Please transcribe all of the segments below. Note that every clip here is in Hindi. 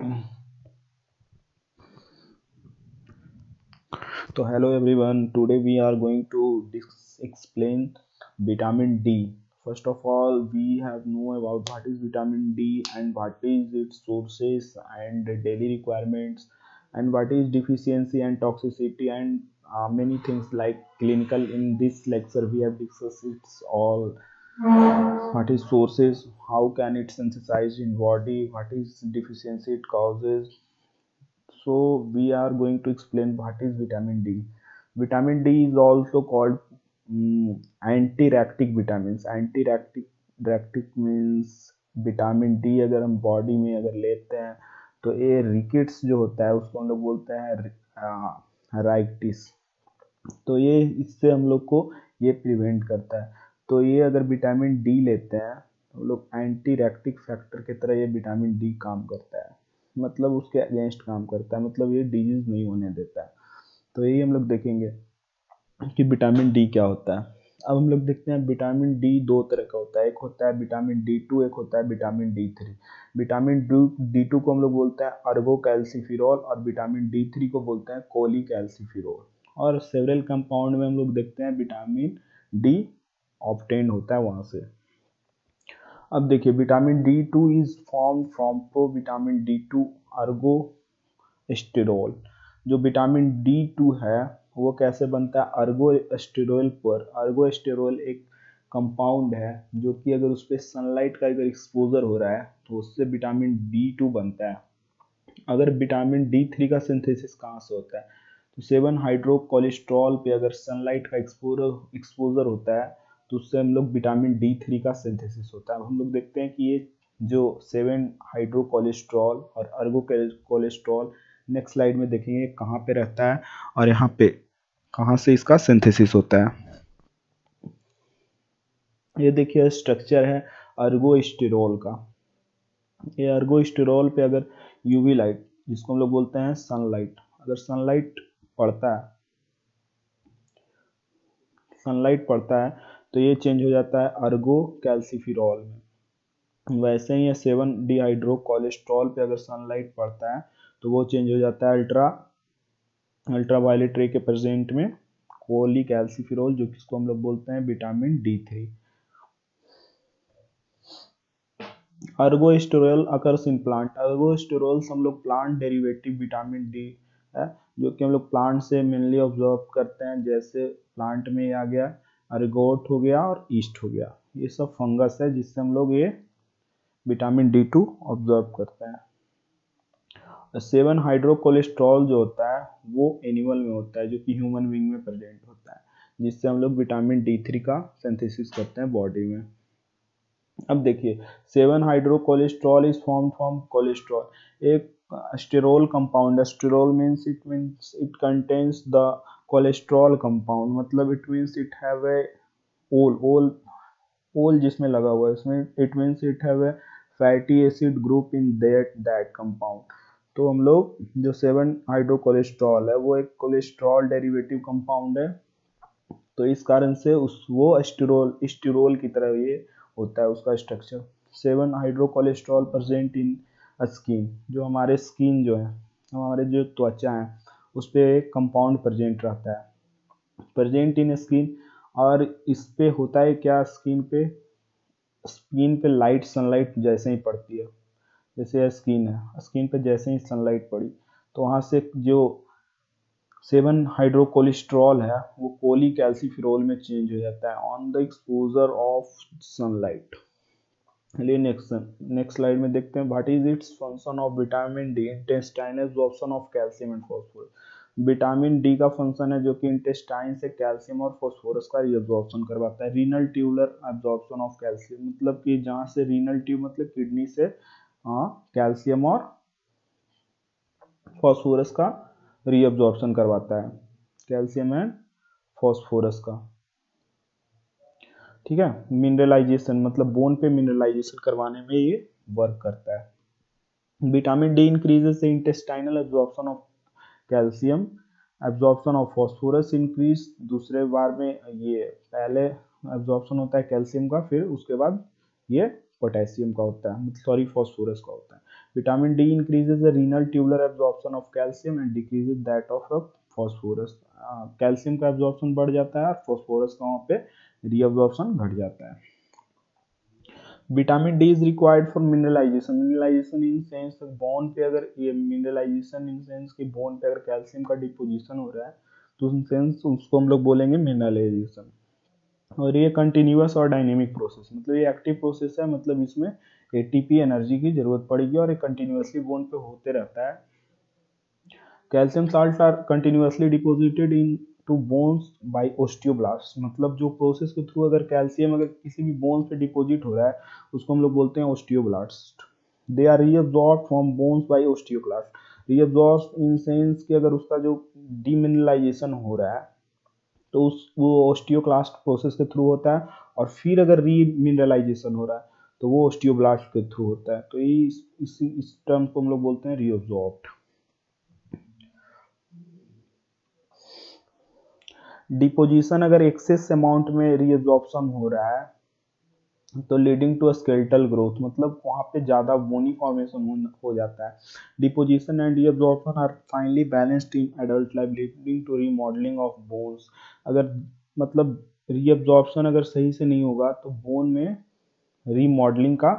So hello everyone. Today we are going to explain vitamin D. First of all, we have know about what is vitamin D and what is its sources and daily requirements, and what is deficiency and toxicity, and many things like clinical. In this lecture, we have discussed it's all. What is sources? How can it synthesize in body? What is deficiency it causes? So we are going to explain what is vitamin D. Vitamin D is also called anti-ractic vitamins. Anti-ractic means vitamin D अगर हम बॉडी में अगर लेते हैं तो ये रिकेट्स जो होता है उसको हम लोग बोलते हैं राइटिस। तो ये इससे हम लोग को ये प्रिवेंट करता है। तो ये अगर विटामिन डी लेते हैं तो हम लोग एंटी रैक्टिक फैक्टर की तरह ये विटामिन डी काम करता है, मतलब उसके अगेंस्ट काम करता है, मतलब ये डिजीज नहीं होने देता है। तो यही हम लोग देखेंगे कि विटामिन डी क्या होता है। अब हम लोग देखते हैं विटामिन डी दो तरह का होता है, एक होता है विटामिन डी टू, एक होता है vitamin D three. Vitamin D two को हम लोग बोलते हैं अर्गो कैल्सीफिरोल और विटामिन डी थ्री को बोलते हैं कोली कैल्सीफिरोल। और सेवरल कंपाउंड में हम लोग देखते हैं विटामिन डी ऑब्टेन होता है वहां से। अब देखिए vitamin D two is form from pro vitamin D two ergosterol. जो विटामिन डी टू है वो कैसे बनता है? अर्गो एस्टेरोल पर। अर्गो एस्टेरोल एक कंपाउंड है जो कि अगर उस पर सनलाइट का अगर एक्सपोजर हो रहा है तो उससे विटामिन डी टू बनता है। अगर विटामिन डी थ्री का सिंथेसिस कहाँ से होता है? तो 7 हाइड्रो कोलेस्ट्रॉल पे अगर सनलाइट का एक्सपोजर होता है तो उससे हम लोग विटामिन डी थ्री का सिंथेसिस होता है। अब हम लोग देखते हैं कि ये जो 7 हाइड्रो कोलेस्ट्रॉल और अर्गो कोलेस्ट्रॉल नेक्स्ट स्लाइड में देखेंगे कहाँ पे रहता है और यहाँ पे कहाँ से इसका सिंथेसिस होता है। ये देखिए स्ट्रक्चर है अर्गोस्टेरोल का। ये अर्गोस्टेरोल पे अगर यूवी लाइट, जिसको हम लोग बोलते हैं सनलाइट, अगर सनलाइट पड़ता है तो ये चेंज हो जाता है अर्गो कैल्सीफिरोल में। वैसे ही ये 7 डिहाइड्रो कोलेस्ट्रॉल पे अगर सनलाइट पड़ता है तो वो चेंज हो जाता है अल्ट्रावायलेट रे के प्रेजेंट में कोली कैल्सीफिरोल, जो किसको हम लोग बोलते हैं vitamin D three. Ergosterol occurs in plant. Ergosterol हम लोग प्लांट डेरिवेटिव विटामिन डी है जो कि हम लोग प्लांट से मेनली ऑब्जर्व करते हैं। जैसे प्लांट में आ गया अर्गोट हो गया और ईस्ट हो गया, ये सब फंगस है जिससे हम लोग ये विटामिन डी टू ऑब्जर्व करते हैं। 7 हाइड्रो कोलेस्ट्रॉल जो होता है वो एनिमल में होता है जो कि ह्यूमन बीइंग में प्रेजेंट होता है, जिससे हम लोग विटामिन डी थ्री का सिंथेसिस करते हैं बॉडी में। अब देखिए 7 hydro cholesterol is form from cholesterol, एक sterol compound. Sterol means it contains the cholesterol compound, मतलब it means it have a ol ol जिसमें लगा हुआ है इसमें, it means it have a fatty acid group in that compound. तो हम लोग जो 7 हाइड्रो कोलेस्ट्रॉल है वो एक कोलेस्ट्रॉल डेरिवेटिव कंपाउंड है, तो इस कारण से वो स्टेरोल की तरह ये होता है उसका structure. 7 hydro cholesterol present in skin, जो हमारे स्किन जो है, हमारे जो त्वचा है उस पर एक कंपाउंड प्रेजेंट रहता है, प्रेजेंट इन स्किन। और इस पे होता है क्या, स्किन पे लाइट सनलाइट जैसे ही पड़ती है, जैसे स्किन है, स्किन पे जैसे ही सनलाइट पड़ी तो वहाँ से जो 7 हाइड्रो कोलेस्ट्रॉल है वो कोली कैल्सीफिरोल में चेंज हो जाता है on the exposure of sunlight. चलिए नेक्स्ट स्लाइड में देखते हैं what is its function of vitamin D. Intestinal absorption of calcium and phosphorus. Vitamin D का फंक्शन है जो कि इंटेस्टाइन से कैल्शियम और फास्फोरस का रीअब्जॉर्प्शन करवाता है। Renal tubular absorption of calcium, मतलब कि जहाँ से रीनल ट्यूब मतलब किडनी से कैल्शियम और फास्फोरस का रीअब्जॉर्प्शन करवाता है, कैल्शियम एंड फास्फोरस का। ठीक है, मिनरलाइजेशन मतलब बोन पे मिनरलाइजेशन करवाने में ये वर्क करता है। Vitamin D increases the intestinal absorption of calcium, absorption of phosphorus increase. दूसरे बार में ये पहले एब्जॉर्प्शन होता है कैल्शियम का, फिर उसके बाद ये पोटेशियम का होता है, सॉरी फास्फोरस का होता है। Vitamin D increases the renal tubular absorption of calcium and decreases that of phosphorus. Calcium का एब्जॉर्प्शन बढ़ जाता है और फॉस्फोरस का वहाँ पे रीअब्जॉर्प्शन घट जाता है। Vitamin D is required for mineralisation. Mineralisation in sense bone पे अगर ये मिनरलाइजेशन इन सेंस कि बोन पे अगर कैल्शियम का डिपोजिशन हो रहा है तो इन सेंस उसको हम लोग बोलेंगे मिनरलाइजेशन। और ये कंटिन्यूअस और डायनेमिक प्रोसेस, मतलब ये एक्टिव प्रोसेस है, मतलब इसमें एटीपी एनर्जी की जरूरत पड़ेगी और ये कंटिन्यूअसली बोन पे होते रहता है। Calcium salt are continuously deposited into bones by osteoblast, मतलब जो प्रोसेस के थ्रू अगर कैल्शियम अगर किसी भी बोन्स पे डिपोजिट हो रहा है उसको हम लोग बोलते हैं osteoblast. They are reabsorb from bones by osteoblast. Reabsorb in sense कि अगर उसका जो डीमिनरलाइजेशन हो रहा है तो उस वो ओस्टियोक्लास्ट प्रोसेस के थ्रू होता है, और फिर अगर रीमिनरलाइजेशन हो रहा है तो वो ओस्टियोब्लास्ट के थ्रू होता है। तो ये इस टर्म को हम लोग बोलते हैं रीअब्सॉर्ब्ड। डिपोजिशन अगर एक्सेस अमाउंट में रीअब्जॉर्प्शन हो रहा है तो लीडिंग टू स्केलेटल ग्रोथ, मतलब वहाँ पे ज़्यादा बोनी फॉर्मेशन हो जाता है। Deposition and reabsorption are finally balanced in adult life leading to remodelling of bones. अगर मतलब रीअब्जॉर्प्शन अगर सही से नहीं होगा तो बोन में रीमॉडलिंग का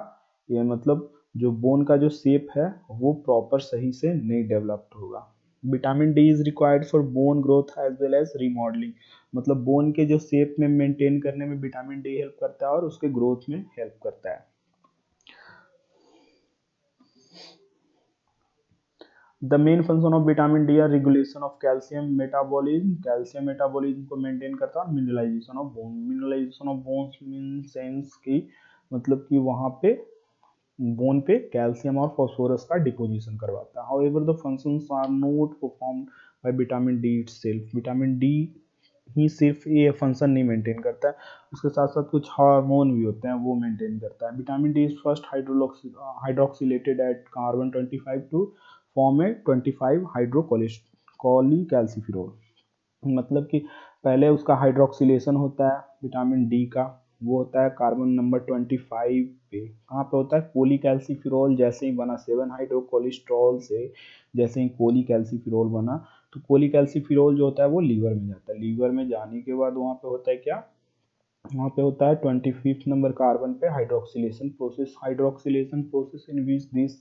ये मतलब जो बोन का जो शेप है वो प्रॉपर सही से नहीं डेवलप्ड होगा। Vitamin D is required for bone growth as well as remodelling, मतलब बोन के जो शेप में मेंटेन करने में विटामिन डी हेल्प करता है और उसके ग्रोथ में हेल्प करता है। The main function of vitamin D are regulation of calcium metabolism, calcium metabolism को मेंटेन करता है, और mineralisation of bone. Mineralisation of bones mean sense की मतलब कि वहाँ पे बोन पे कैल्शियम और फास्फोरस का डिपोजिशन करवाता है। However the functions are not performed by vitamin D itself. Vitamin D ही सिर्फ ये फंक्शन नहीं मेंटेन करता है, उसके साथ साथ कुछ हार्मोन भी होते हैं वो मेंटेन करता है। Vitamin D is first hydroxylated at carbon 25 to form a 25 hydrocholecalciferol, मतलब कि पहले उसका हाइड्रोक्सिलेशन होता है विटामिन डी का, वो होता है कार्बन नंबर 25 पे। कहाँ पे होता है? कोलिकैल्सिफिरोल जैसे ही बना 7 हाइड्रोकोलेस्ट्रॉल से जैसे ही कोलिकैल्सिफिरोल बना तो कोलिकैल्सिफिरोल जो होता है वो लीवर में जाता है। लीवर में जाने के बाद वहाँ पे होता है क्या? वहाँ पे होता है 25 नंबर कार्बन पे hydroxylation process. Hydroxylation process in which this,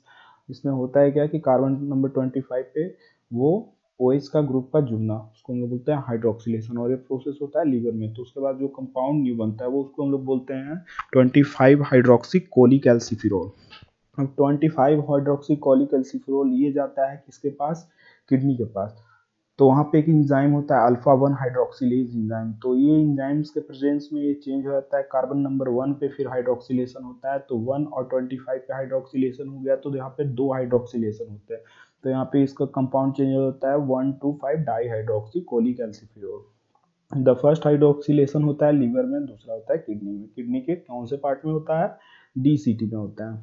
इसमें होता है क्या कि कार्बन नंबर 25 पे वो OH का ग्रुप का जुड़ना, उसको हम लोग बोलते हैं हाइड्रोक्सिलेशन, और ये प्रोसेस होता है लीवर में। तो उसके बाद जो कंपाउंड न्यू बनता है वो उसको हम लोग बोलते हैं 25 हाइड्रोक्सी कोलिकैल्सिफिरोल। अब 25 हाइड्रोक्सी कोलिकैल्सिफिरोल ये जाता है किसके पास? किडनी के पास। तो वहाँ पे एक इंजाइम होता है अल्फा 1 हाइड्रोक्सिलेज इंजाइम, तो ये इंजाइम्स के प्रेजेंस में ये चेंज हो जाता है कार्बन नंबर 1 पे, फिर हाइड्रोक्सिलेशन होता है। तो 1 और 25 पे हाइड्रोक्सिलेशन हो गया तो यहाँ पे 2 हाइड्रोक्सिलेशन होते हैं, तो यहाँ पे इसका कंपाउंड चेंज होता है 1,2,5 di hydroxy cholecalciferol. The first hydroxylation होता है लीवर में, दूसरा होता है किडनी में। किडनी के कौन से पार्ट में होता है? DCT में होता है,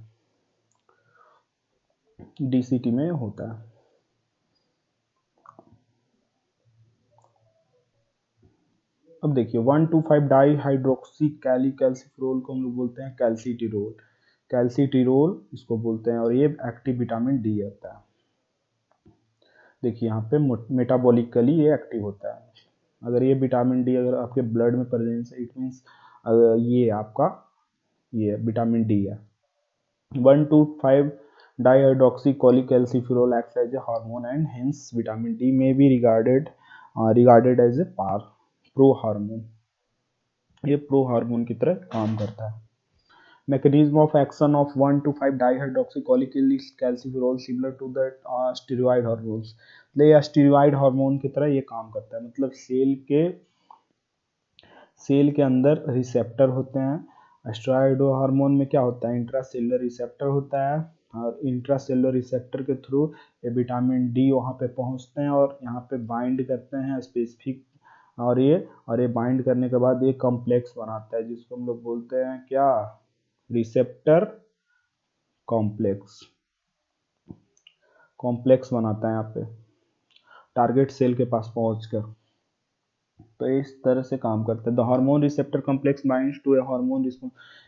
DCT में होता है। अब देखिए 1,2,5 डाई हाइड्रोक्सी कैल्सिफिरोल को हम लोग बोलते हैं कैल्सीटिरोल। कैल्सीटिरोल इसको बोलते हैं, और ये एक्टिव विटामिन डी होता है। देखिए यहाँ पे मेटाबॉलिकली ये एक्टिव होता है। अगर ये विटामिन डी अगर आपके ब्लड में प्रेजेंस है, इट मीन्स ये आपका ये विटामिन डी है। 1,2,5 dihydroxy cholecalciferol acts as a hormone and hence vitamin D may be regarded as a pro hormone. ये प्रो हार्मोन की तरह काम करता है। Mechanism of action of 1,2,5 dihydroxycholecalciferol similar to that steroid hormones. ये स्टेरॉइड हार्मोन की तरह ये काम करता है, मतलब सेल के अंदर रिसेप्टर होते हैं। स्टेरॉइड हार्मोन में क्या होता है? इंट्रासेलुलर रिसेप्टर होता है, और इंट्रासेलुलर रिसेप्टर के थ्रू ये विटामिन डी वहाँ पे पहुँचते हैं और यहाँ पे बाइंड करते हैं स्पेसिफिक, और ये बाइंड करने के बाद ये कॉम्प्लेक्स बनाता है जिसको हम लोग बोलते हैं क्या? रिसेप्टर कॉम्प्लेक्स बनाता है यहाँ पे टारगेट सेल के पास पहुंचकर। तो इस तरह से काम करता है। The hormone receptor complex binds to a hormone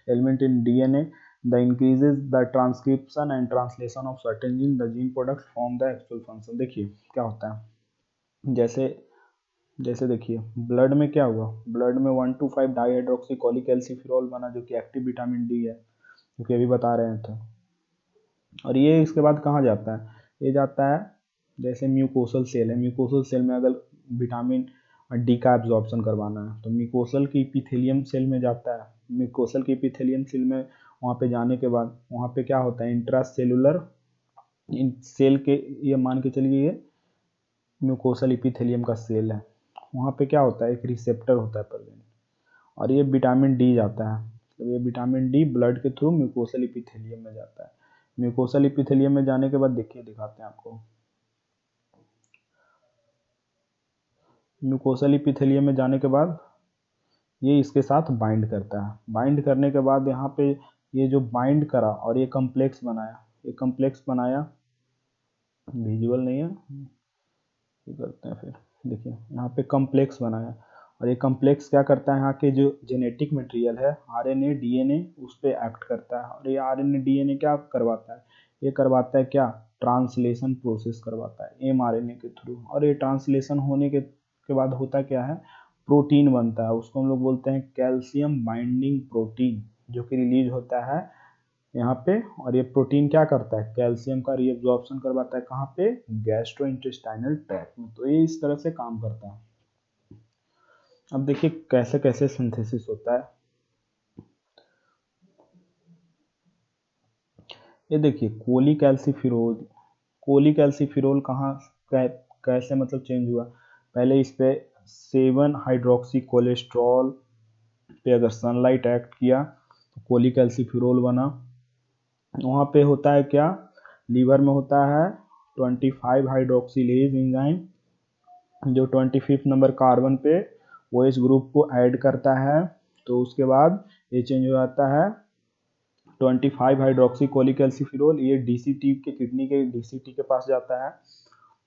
element in DNA the increases the transcription and translation of certain gene, the gene product form the actual function. देखिए क्या होता है, जैसे जैसे देखिए ब्लड में क्या हुआ, ब्लड में 1,2,5 डाईहाइड्रोक्सी कोलिकैल्सिफेरॉल बना जो कि एक्टिव विटामिन डी है, जो कि अभी बता रहे थे। और ये इसके बाद कहाँ जाता है, ये जाता है जैसे म्यूकोसल सेल है, म्यूकोसल सेल में अगर विटामिन डी का एब्जॉर्प्शन करवाना है तो म्यूकोसल की इपिथेलियम सेल में जाता है। म्यूकोसल की इपिथेलियम सेल में वहाँ पे जाने के बाद वहाँ पे क्या होता है, इंट्रा सेलुलर इन सेल के, ये मान के चलिए ये म्यूकोसल इपिथेलियम का सेल है, वहाँ पे क्या होता है, एक रिसेप्टर होता है प्रेजेंट, और ये विटामिन डी जाता है। तो ये विटामिन डी ब्लड के थ्रू म्यूकोसल इपिथेलियम में जाता है। म्यूकोसल इपिथेलियम में जाने के बाद देखिए दिखाते हैं आपको, म्यूकोसल इपिथेलियम में जाने के बाद ये इसके साथ बाइंड करता है। बाइंड करने के बाद यहाँ पे ये जो बाइंड करा और ये कम्प्लेक्स बनाया, ये कम्प्लेक्स बनाया, विजुअल नहीं है, ये करते हैं फिर, देखिए यहाँ पे कम्प्लेक्स बनाया, और ये कम्प्लेक्स क्या करता है, यहाँ के जो जेनेटिक मटेरियल है आरएनए डीएनए उस पर एक्ट करता है। और ये आरएनए डीएनए क्या करवाता है, ये करवाता है क्या, ट्रांसलेशन प्रोसेस करवाता है एमआरएनए के थ्रू। और ये ट्रांसलेशन होने के बाद होता क्या है, प्रोटीन बनता है, उसको हम लोग बोलते हैं कैल्शियम बाइंडिंग प्रोटीन, जो कि रिलीज होता है यहाँ पे। और ये प्रोटीन क्या करता है, कैल्शियम का रीअब्जॉर्प्शन करवाता है, कहाँ पे, गैस्ट्रोइंटेस्टाइनल ट्रैक्ट में। तो ये इस तरह से काम करता है। अब देखिए कैसे कैसे सिंथेसिस होता है, ये देखिए कोलिकैल्सिफेरॉल, कोलिकैल्सिफेरॉल कहाँ कैसे मतलब चेंज हुआ, पहले इस पे 7 हाइड्रोक्सी कोलेस्ट्रॉल पे अगर सनलाइट एक्ट किया तो कोलिकैल्सिफेरॉल बना। वहाँ पे होता है क्या, लीवर में होता है 25 हाइड्रोक्सीलेज एंजाइम जो 25 नंबर कार्बन पे वो इस ग्रुप को ऐड करता है, तो उसके बाद ये चेंज हो जाता है 25 हाइड्रोक्सी कोलिकैल्सिफेरॉल, ये डीसीटी के किडनी के डीसीटी के पास जाता है।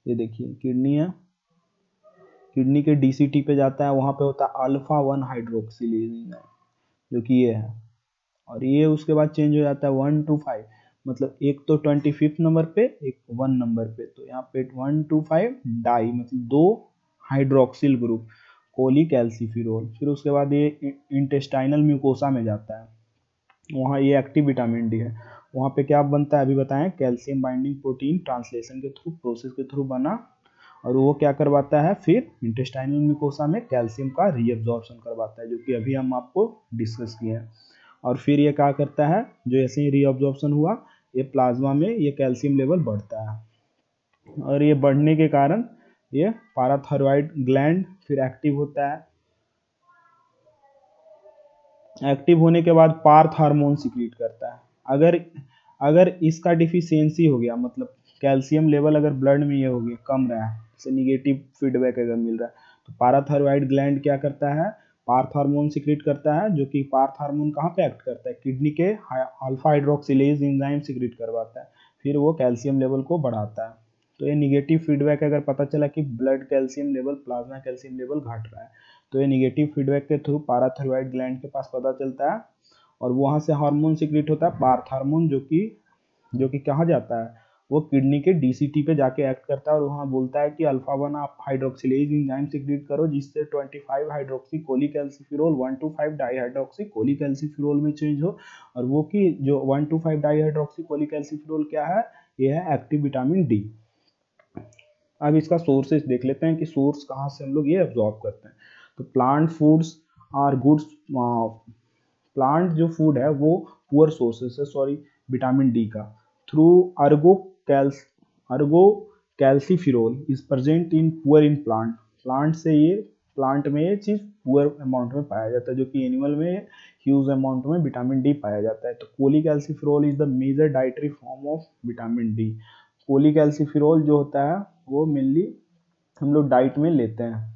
ये देखिए किडनी है, किडनी के डीसीटी पे जाता है, वहाँ पे होता है अल्फा 1 हाइड्रोक्सीलेज एंजाइम जो कि ये है। और ये उसके बाद चेंज हो जाता है 1 to 5, मतलब एक तो 25 नंबर पे एक 1 नंबर पे, तो यहाँ पे 1 to 5 डाई मतलब 2 हाइड्रोक्सिल ग्रुप कोलिकैल्सिफेरॉल। फिर उसके बाद ये इंटेस्टाइनल म्यूकोसा में जाता है, वहाँ ये एक्टिव विटामिन डी है, वहाँ पे क्या बनता है अभी बताएं, कैल्शियम बाइंडिंग प्रोटीन ट्रांसलेशन के थ्रू प्रोसेस के थ्रू बना, और वो क्या करवाता है, फिर इंटेस्टाइनल म्यूकोसा में कैल्शियम का रीअब्जॉर्प्शन करवाता है, जो कि अभी हम आपको डिस्कस किए हैं। और फिर ये क्या करता है, जो ऐसे ही रीअब्जॉर्प्शन हुआ ये प्लाज्मा में ये कैल्शियम लेवल बढ़ता है, और ये बढ़ने के कारण ये पाराथायरॉइड ग्लैंड फिर एक्टिव होता है। एक्टिव होने के बाद पार्थ हार्मोन सिक्रीट करता है। अगर अगर इसका डिफिशियंसी हो गया, मतलब कैल्शियम लेवल अगर ब्लड में ये हो गया कम रहा है, से निगेटिव फीडबैक अगर मिल रहा है, तो पाराथायरॉइड ग्लैंड क्या करता है, पार्थ हार्मोन सिक्रीट करता है, जो कि पार्थ हार्मोन कहाँ पे एक्ट करता है, किडनी के अल्फा हाइड्रोक्सिलेज एंजाइम सिक्रीट करवाता है, फिर वो कैल्शियम लेवल को बढ़ाता है। तो ये निगेटिव फीडबैक अगर पता चला कि blood calcium level plasma calcium level घट रहा है, तो ये निगेटिव फीडबैक के थ्रू पाराथायरॉइड ग्लैंड के पास पता चलता है, और वहाँ से हार्मोन सिक्रीट होता है पार्थ हार्मोन, जो कि कहाँ जाता है, वो किडनी के डीसीटी पे जाके एक्ट करता है, और वहाँ बोलता है कि अल्फा 1 आप हाइड्रोक्सिलेज एंजाइम सिक्रीट करो, जिससे 25 हाइड्रोक्सी कोलिकैल्सिफेरॉल 1 to 5 डाईहाइड्रोक्सी कोलिकैल्सिफेरॉल में चेंज हो। और वो कि जो 1 to 5 डाईहाइड्रोक्सी कोलिकैल्सिफेरॉल क्या है, ये है एक्टिव विटामिन डी। अब इसका सोर्सेज देख लेते हैं कि सोर्स कहाँ से हम लोग ये एब्जॉर्ब करते हैं। तो plant foods are goods, plant जो फूड है वो पुअर सोर्सेस है, सॉरी, विटामिन डी का, through ergocalciferol is present in poor in plant, plant में ये चीज पुअर अमाउंट में पाया जाता है, जो कि एनिमल में ह्यूज अमाउंट में विटामिन डी पाया जाता है। तो cholecalciferol is the major dietary form of vitamin D. Cholecalciferol जो होता है वो मेनली हम लोग डाइट में लेते हैं।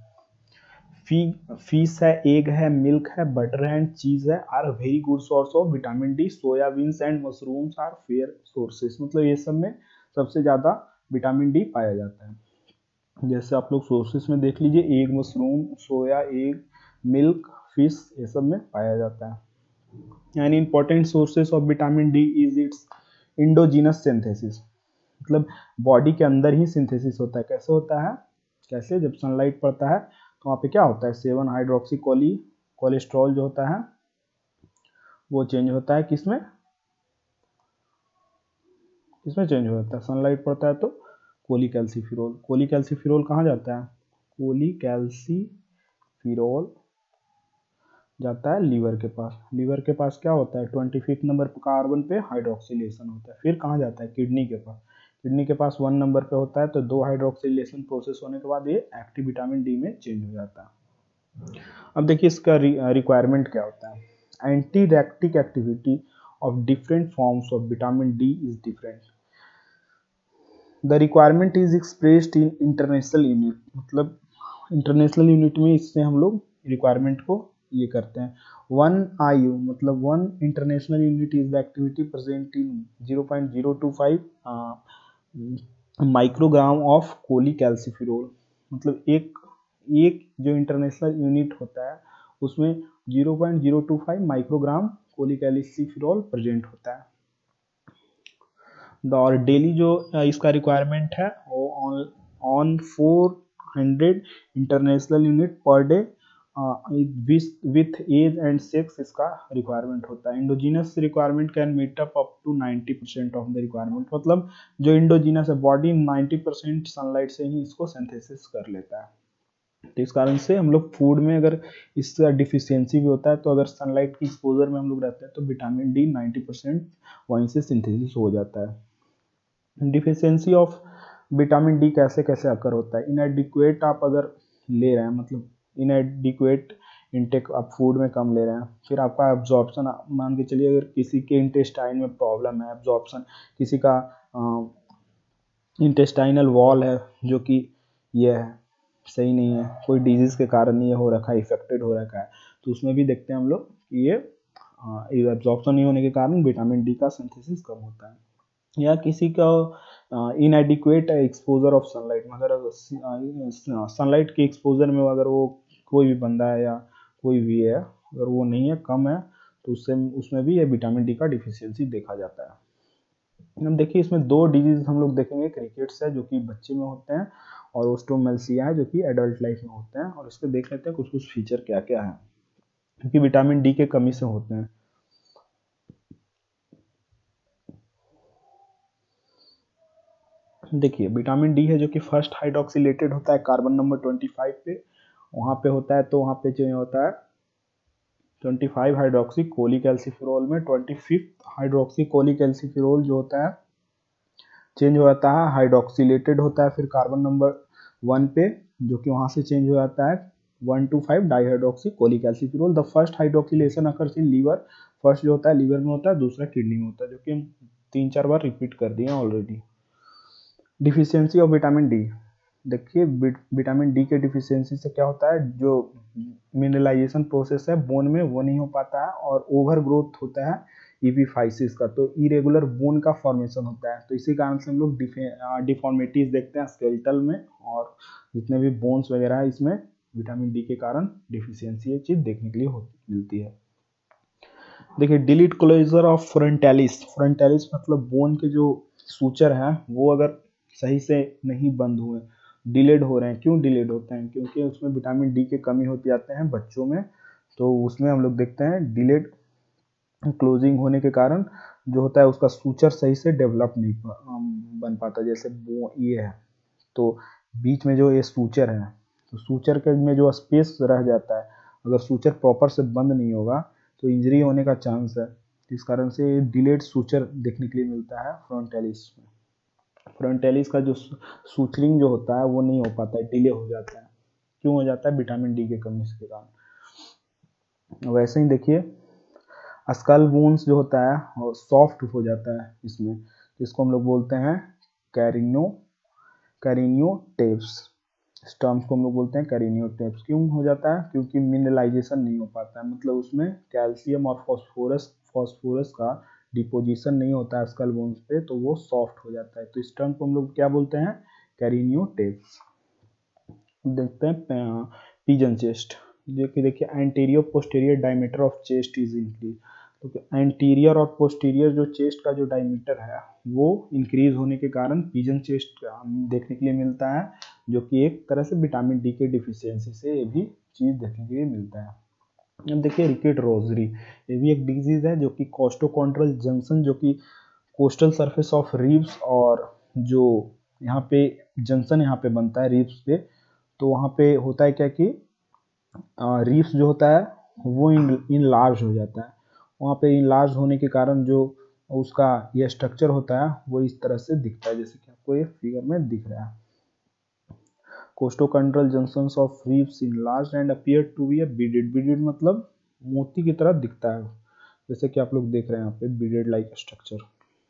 फिश है, एग है, मिल्क है, बटर है एंड चीज है are very good source of vitamin D. Soybeans and mushrooms are fair sources, मतलब ये सब में सबसे ज़्यादा विटामिन डी पाया जाता है। जैसे आप लोग सोर्सेस में देख लीजिए, एग, मशरूम, सोया, एग, मिल्क, फिश, ये सब में पाया जाता है। An important sources of vitamin D is it's endogenous synthesis, मतलब बॉडी के अंदर ही सिंथेसिस होता है। कैसे होता है, कैसे, जब सनलाइट पड़ता है तो वहाँ पे क्या होता है, 7 हाइड्रोक्सी कोलेस्ट्रॉल जो होता है वो चेंज होता है किसमें, किसमें चेंज हो जाता है, सनलाइट पड़ता है तो कोलीकैल्सिफिरोल। कोलीकैल्सिफिरोल कहाँ जाता है, कोलीकैल्सिफिरोल जाता है लीवर के पास। लीवर के पास क्या होता है, 25 नंबर पर कार्बन पे हाइड्रोक्सिलेशन होता है। फिर कहाँ जाता है, किडनी के पास। किडनी के पास 1 नंबर पे होता है, तो 2 हाइड्रोक्सिलेशन प्रोसेस होने के बाद ये एक्टिव विटामिन डी में चेंज हो जाता है। अब देखिए इसका रिक्वायरमेंट क्या होता है। Anti rachitic activity of different forms of vitamin D is different. The requirement is expressed in international unit, मतलब इंटरनेशनल यूनिट में इससे हम लोग रिक्वायरमेंट को ये करते हैं। 1 IU मतलब 1 international unit is the activity present in 0.025 microgram of cholecalciferol, मतलब एक एक जो इंटरनेशनल यूनिट होता है उसमें 0.025 माइक्रोग्राम कोलीकैल्सिफिरोल प्रेजेंट होता है। और डेली जो इसका रिक्वायरमेंट है वो on 400 international unit per day with age and sex इसका रिक्वायरमेंट होता है। Endogenous requirement can meet up to 90% of the requirement, मतलब जो इंडोजीनस है बॉडी 90% सनलाइट से ही इसको सिंथेसिस कर लेता है। तो इस कारण से हम लोग फूड में अगर इसका डिफिशियंसी भी होता है तो अगर सनलाइट की एक्सपोजर में हम लोग रहते हैं तो विटामिन डी 90% वहीं से सिंथेसिस हो जाता है। डिफिशियंसी ऑफ विटामिन डी कैसे कैसे अकर होता है, इनएडिक्वेट आप अगर ले रहे हैं, मतलब इनएडिक्वेट इनटेक आप फूड में कम ले रहे हैं, फिर आपका एब्जॉर्प्शन, मान के चलिए अगर किसी के इंटेस्टाइन में प्रॉब्लम है, एब्जॉर्प्शन, किसी का इंटेस्टाइनल वॉल है जो कि ये है सही नहीं है, कोई डिजीज के कारण ये हो रखा है, इफेक्टेड हो रखा है, तो उसमें भी देखते हैं हम लोग कि ये एब्जॉर्प्शन नहीं होने के कारण विटामिन डी का सिंथेसिस कम होता है। या किसी का इनएडिक्वेट एक्सपोजर ऑफ सनलाइट, अगर सनलाइट के एक्सपोजर में अगर वो कोई भी बंदा है या कोई भी है अगर वो नहीं है, कम है, तो उससे उसमें भी ये विटामिन डी का डिफिशियंसी देखा जाता है। हम देखिए इसमें 2 डिजीज हम लोग देखेंगे, क्रिकेट्स है जो कि बच्चे में होते हैं और ओस्टोमेलसिया है जो कि एडल्ट लाइफ में होते हैं, और इसको देख लेते हैं कुछ कुछ फीचर क्या क्या है क्योंकि विटामिन डी के कमी से होते हैं। देखिए विटामिन डी है जो कि फर्स्ट हाइड्रोक्सिलेटेड होता है कार्बन नंबर 25 पे, वहाँ पे होता है, तो वहाँ पे जो होता है 25 हाइड्रोक्सी कोलीकैल्सिफिरोल में 25 हाइड्रोक्सी कोलीकैल्सिफिरोल जो होता है चेंज हो जाता है, हाइड्रोक्सिलेटेड होता है फिर कार्बन नंबर 1 पे, जो कि वहाँ से चेंज हो जाता है 1,2,5 dihydroxy cholecalciferol. The first hydroxylation occurs in liver, first जो होता है लीवर में होता है, दूसरा किडनी में होता है, जो कि हम 3-4 बार रिपीट कर दिए already. Deficiency of vitamin D, देखिए विटामिन डी के डिफिशियंसी से क्या होता है, जो मिनरलाइजेशन प्रोसेस है बोन में वो नहीं हो पाता है और ओवर ग्रोथ होता है ईपीफाइसिस का, तो इरेगुलर बोन का फॉर्मेशन होता है, तो इसी कारण से हम लोग डिफॉर्मिटीज देखते हैं स्केलेटल में, और जितने भी बोन्स वगैरह है इसमें विटामिन डी के कारण डिफिशियंसी ये चीज़ देखने के लिए मिलती है। देखिए delete closure of frontalis, frontalis मतलब बोन के जो सूचर हैं वो अगर सही से नहीं बंद हुए, डिलेड हो रहे हैं। क्यों डिलेड होते हैं, क्योंकि उसमें विटामिन डी की कमी होती जाते हैं बच्चों में, तो उसमें हम लोग देखते हैं डिलेड क्लोजिंग होने के कारण जो होता है उसका सूचर सही से डेवलप नहीं बन पाता। जैसे वो ये है तो बीच में जो ये सूचर है तो सूचर के में जो स्पेस रह जाता है, अगर सूचर प्रॉपर से बंद नहीं होगा तो इंजरी होने का चांस है, इस कारण से डिलेड सूचर देखने के लिए मिलता है फ्रंटालिस में। फ्रंटालिस का जो सूचरिंग जो होता है वो नहीं हो पाता है, डिले हो जाता है। क्यों हो जाता है, विटामिन डी की कमी के कारण। वैसे ही देखिए स्कल बोन्स जो होता है वो सॉफ्ट हो जाता है इसमें, जिसको हम लोग बोलते हैं कैरिनियो टेप्स, इस टर्म्स को हम लोग बोलते हैं कैरिनियो टेप्स। क्यों हो जाता है, क्योंकि मिनरलाइजेशन नहीं हो पाता है, मतलब उसमें कैल्शियम और फॉस्फोरस का डिपोजिशन नहीं होता है स्कल बोन्स पे, तो वो सॉफ्ट हो जाता है, तो इस टर्म को हम लोग क्या बोलते हैं, कैरिनियो टेप्स। देखते हैं पिजन चेस्ट, जो कि देखिए anterior posterior diameter of chest is increase, तो एंटीरियर और पोस्टीरियर जो चेस्ट का जो डायमीटर है वो इंक्रीज होने के कारण पिजन चेस्ट देखने के लिए मिलता है, जो कि एक तरह से विटामिन डी के डिफिशियंसी से ये भी चीज़ देखने के लिए मिलता है। अब देखिए रिकेट रोजरी, ये भी एक डिजीज है जो कि कोस्टोकॉन्ड्रल जंक्शन, जो कि कोस्टल सरफेस ऑफ रिब्स, और जो यहाँ पे जंक्शन यहाँ पे बनता है रिब्स पे, तो वहाँ पे होता है क्या कि रिब्स जो होता है वो इनलार्ज हो जाता है। वहाँ पे इनलार्ज होने के कारण जो उसका ये स्ट्रक्चर होता है वो इस तरह से दिखता है, जैसे कि आपको ये फिगर में दिख रहा है। Costochondral junctions of ribs enlarge and appear to be beaded. Beaded मतलब मोती की तरह दिखता है, जैसे कि आप लोग देख रहे हैं यहाँ पे beaded like structure.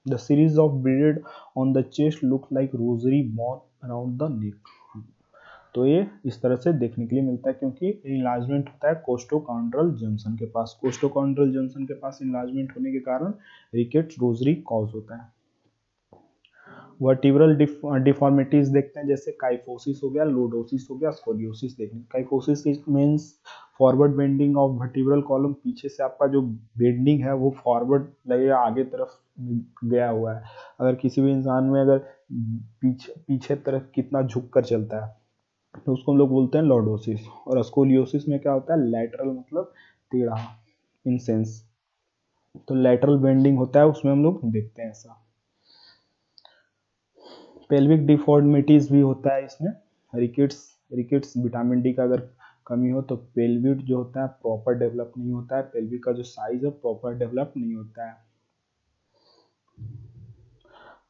The series of beaded on the chest look like rosary born around the neck. तो ये इस तरह से देखने के लिए मिलता है क्योंकि इनलार्जमेंट होता है कोस्टोकॉन्ड्रल जंक्शन के पास। कोस्टोकॉन्ड्रल जंक्शन के पास इनलार्जमेंट होने के कारण रिकेट्स रोजरी कॉज होता है। वर्टिब्रल डिफॉर्मिटीज देखते हैं, जैसे काइफोसिस हो गया, लोडोसिस हो गया, स्कोलियोसिस देखेंगे। Kyphosis means forward bending of vertebral column, पीछे से आपका जो बेंडिंग है वो फॉरवर्ड लगेगा, आगे तरफ गया हुआ है। अगर किसी भी इंसान में अगर पीछे तरफ कितना झुक कर चलता है तो उसको हम लोग बोलते हैं लॉर्डोसिस। और स्कोलियोसिस में क्या होता है, लैटरल मतलब टेढ़ा इन सेंस, तो लैटरल बेंडिंग होता है उसमें हम लोग देखते हैं ऐसा। पेल्विक डिफॉर्मिटीज भी होता है इसमें। रिकेट्स विटामिन डी का अगर कमी हो तो पेल्विक जो होता है प्रॉपर डेवलप नहीं होता है, पेल्विक का जो साइज है प्रॉपर डेवलप नहीं होता है।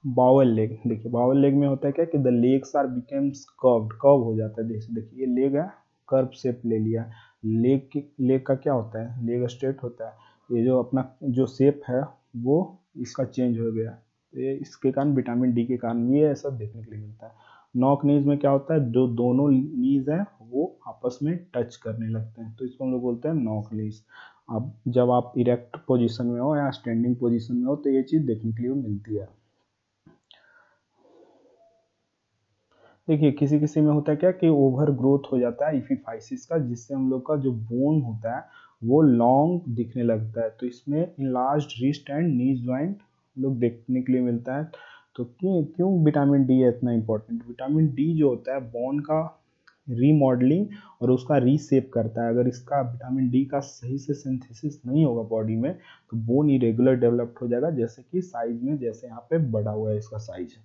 बावल लेग, देखिए बावल लेग में होता है क्या कि the legs are becomes curved, curve हो जाता है। देखिए ये लेग है, कर्व शेप ले लिया। लेग का क्या होता है, लेग स्ट्रेट होता है, ये जो अपना जो शेप है वो इसका चेंज हो गया, ये इसके कारण विटामिन डी के कारण ये ऐसा देखने के लिए मिलता है। नॉक नीज में क्या होता है, जो दोनों नीज है वो आपस में टच करने लगते हैं, तो इसको हम लोग बोलते हैं नॉक नीज। अब जब आप इरेक्ट पोजीशन में हो या स्टैंडिंग पोजीशन में हो तो ये चीज़ देखने के लिए मिलती है। देखिए किसी किसी में होता है क्या कि ओवर ग्रोथ हो जाता है इफिफाइसिस का, जिससे हम लोग का जो बोन होता है वो लॉन्ग दिखने लगता है, तो इसमें enlarge wrist and knee joint लोग देखने के लिए मिलता है। तो क्यों क्यों विटामिन डी है इतना इंपॉर्टेंट, विटामिन डी जो होता है बोन का रीमॉडलिंग और उसका रीसेप करता है। अगर इसका विटामिन डी का सही से सिंथेसिस नहीं होगा बॉडी में तो बोन इरेगुलर डेवलप्ड हो जाएगा, जैसे कि साइज में जैसे यहाँ पे बढ़ा हुआ है इसका साइज।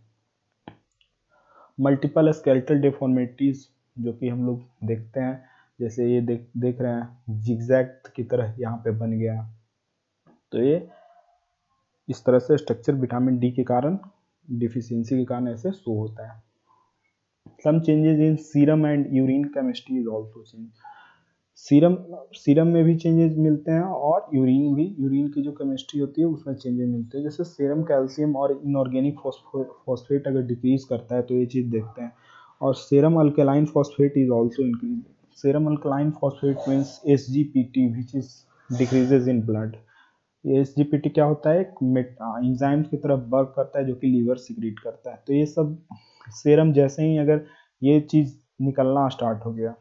मल्टीपल स्केलेटल डिफॉर्मिटीज जो कि हम लोग देखते हैं, जैसे ये देख रहे हैं जिगजैग की तरह यहाँ पे बन गया, तो ये इस तरह से स्ट्रक्चर विटामिन डी के कारण डिफिशियंसी के कारण ऐसे शो होता है। Some changes in serum and urine chemistry is also change. Serum में भी चेंजेस मिलते हैं और यूरिन की जो केमिस्ट्री होती है उसमें चेंजेस मिलते हैं। जैसे सीरम कैल्शियम और इनऑर्गेनिक फॉस्फेट अगर डिक्रीज करता है तो ये चीज़ देखते हैं। और serum alkaline phosphate is also increase. Serum alkaline phosphate means SGPT which is decreases in blood. ये एसजीपीटी क्या होता है, एक एंजाइम की तरफ वर्क करता है जो कि लीवर सिक्रीट करता है। तो ये सब सीरम जैसे ही अगर ये चीज़ निकलना स्टार्ट हो गया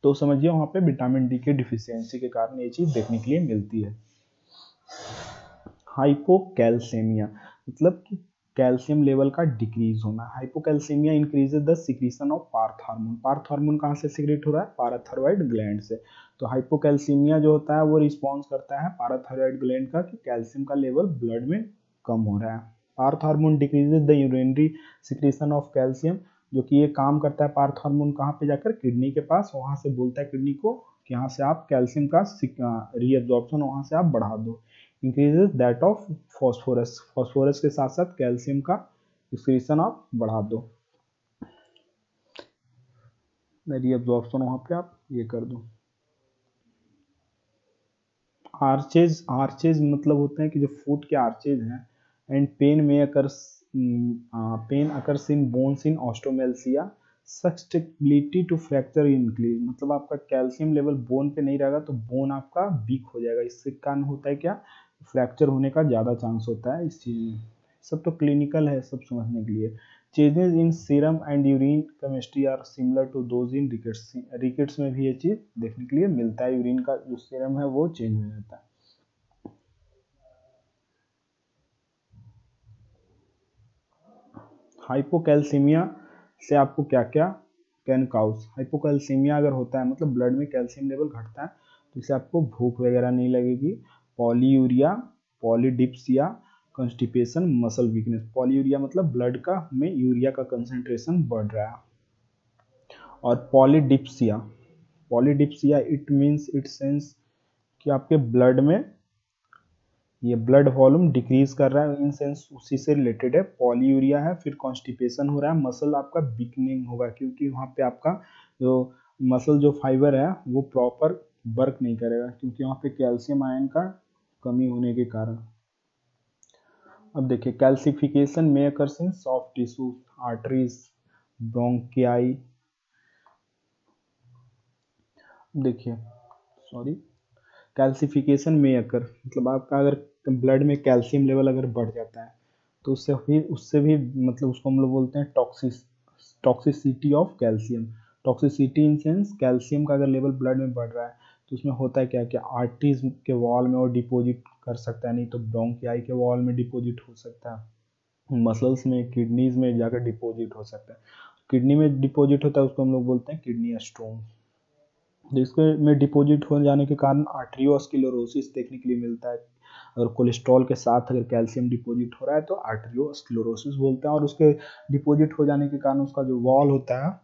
तो समझिए वहाँ पे विटामिन डी के डिफिशियंसी के कारण ये चीज़ देखने के लिए मिलती है। हाइपोकैल्सेमिया मतलब कि कैल्शियम लेवल का डिक्रीज होना। Hypocalcaemia increases the secretion of parathormone. Parathormone कहाँ से सिक्रेट हो रहा है, पाराथायरॉइड ग्लैंड से। तो हाइपोकैल्सीमिया जो होता है वो रिस्पॉन्स करता है पाराथायरॉइड ग्लैंड का कि कैल्शियम का लेवल ब्लड में कम हो रहा है। Parathormone decreases the urinary secretion of calcium, जो कि ये काम करता है पार्थ हार्मोन कहाँ पे जाकर, किडनी के पास। वहाँ से बोलता है किडनी को कि यहाँ से आप कैल्शियम का रीअब्जॉर्प्शन वहाँ से आप बढ़ा दो। Increases that of phosphorus, phosphorus के साथ साथ कैल्शियम का एक्सक्रीशन आप बढ़ा दो, रीअब्जॉर्प्शन वहाँ पे आप ये कर दो। आर्चेज, आर्चेज मतलब होते हैं कि जो फुट के आर्चेज हैं। And pain may occurs, pain occurs in bones in osteomalacia, susceptibility to fracture increase. मतलब आपका कैल्शियम लेवल बोन पे नहीं रहेगा तो बोन आपका वीक हो जाएगा, इससे कारण होता है क्या, फ्रैक्चर होने का ज़्यादा चांस होता है इस चीज़ में। सब तो क्लिनिकल है सब समझने के लिए। Changes in serum and urine chemistry are similar to those in rickets. Rickets में भी ये चीज़ देखने के लिए मिलता है, यूरिन का जो सीरम है वो चेंज हो जाता है। हाइपोकैल्सीमिया से आपको क्या क्या कैन काउज, हाइपोकैल्सीमिया अगर होता है मतलब ब्लड में कैल्शियम लेवल घटता है तो इससे आपको भूख वगैरह नहीं लगेगी। Polyuria, polydipsia, constipation, muscle weakness. Polyuria मतलब ब्लड का में यूरिया का कंसंट्रेशन बढ़ रहा है। और polydipsia, polydipsia it means it sense कि आपके ब्लड में ये ब्लड वॉल्यूम डिक्रीज कर रहा है, इन सेंस उसी से रिलेटेड है। पॉलीयूरिया है, फिर कॉन्स्टिपेशन हो रहा है, मसल आपका वीकनिंग होगा क्योंकि वहाँ पे आपका जो मसल जो फाइबर है वो प्रॉपर वर्क नहीं करेगा क्योंकि वहाँ पे कैल्शियम आयन का कमी होने के कारण। अब देखिए calcification may occurs in soft tissue, arteries, bronchi. देखिए सॉरी, कैल्सिफिकेशन में अकर मतलब आपका अगर ब्लड में कैल्शियम लेवल अगर बढ़ जाता है तो उससे भी मतलब उसको हम लोग बोलते हैं toxicity of calcium. Toxicity in sense calcium का अगर लेवल ब्लड में बढ़ रहा है तो उसमें होता है क्या कि आर्टरीज के वॉल में वो डिपॉजिट कर सकता है, नहीं तो ब्रोंकियाई के वॉल में डिपॉजिट हो सकता है, मसल्स में, किडनीज में जाकर डिपॉजिट हो सकता है। किडनी में डिपॉजिट होता है उसको हम लोग बोलते हैं किडनी स्टोन। जिसके में डिपॉजिट हो जाने के कारण आर्टरियोस्क्लेरोसिस देखने के लिए मिलता है। अगर कोलेस्ट्रॉल के साथ अगर कैल्शियम डिपॉजिट हो रहा है तो आर्टरियोस्क्लेरोसिस बोलते हैं। और उसके डिपॉजिट हो जाने के कारण उसका जो वॉल होता है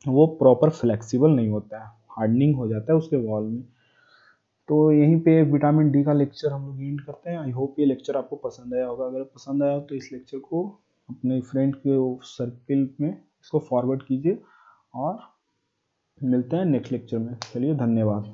वो प्रॉपर फ्लेक्सिबल नहीं होता है, हार्डनिंग हो जाता है उसके वॉल में। तो यहीं पे विटामिन डी का लेक्चर हम लोग एंड करते हैं। आई होप ये लेक्चर आपको पसंद आया होगा। अगर पसंद आया तो इस लेक्चर को अपने फ्रेंड के सर्किल में इसको फॉरवर्ड कीजिए और मिलते हैं नेक्स्ट लेक्चर में। चलिए धन्यवाद।